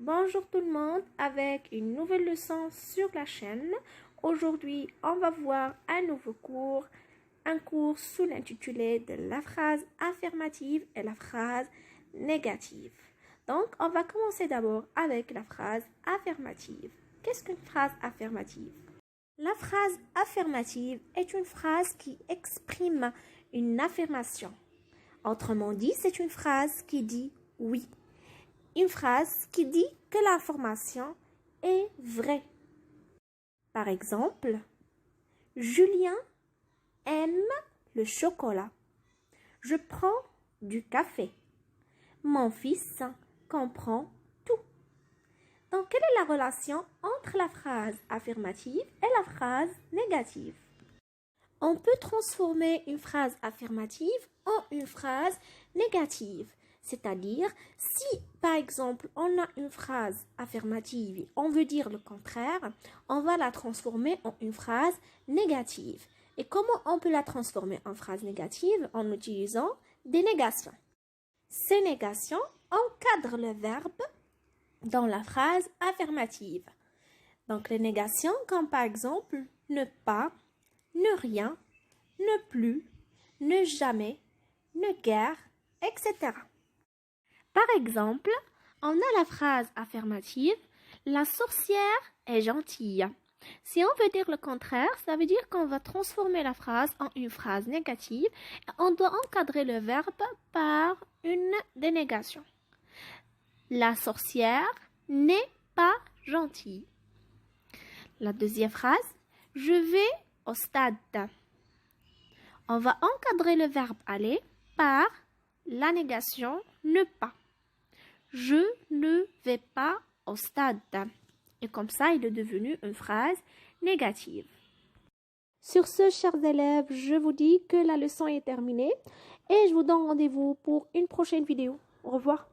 Bonjour tout le monde, avec une nouvelle leçon sur la chaîne. Aujourd'hui, on va voir un nouveau cours, un cours sous l'intitulé de la phrase affirmative et la phrase négative. Donc, on va commencer d'abord avec la phrase affirmative. Qu'est-ce qu'une phrase affirmative? La phrase affirmative est une phrase qui exprime une affirmation. Autrement dit, c'est une phrase qui dit oui. Une phrase qui dit que l'information est vraie. Par exemple, Julien aime le chocolat. Je prends du café. Mon fils comprend tout. Donc, quelle est la relation entre la phrase affirmative et la phrase négative? On peut transformer une phrase affirmative en une phrase négative. C'est-à-dire, si par exemple on a une phrase affirmative et on veut dire le contraire, on va la transformer en une phrase négative. Et comment on peut la transformer en phrase négative? En utilisant des négations. Ces négations encadrent le verbe dans la phrase affirmative. Donc les négations comme par exemple ne pas, ne rien, ne plus, ne jamais, ne guère, etc. Par exemple, on a la phrase affirmative « La sorcière est gentille ». Si on veut dire le contraire, ça veut dire qu'on va transformer la phrase en une phrase négative et on doit encadrer le verbe par une dénégation. La sorcière n'est pas gentille. La deuxième phrase « Je vais au stade ». On va encadrer le verbe aller par la négation « ne pas ». Je ne vais pas au stade. Et comme ça, il est devenu une phrase négative. Sur ce, chers élèves, je vous dis que la leçon est terminée et je vous donne rendez-vous pour une prochaine vidéo. Au revoir.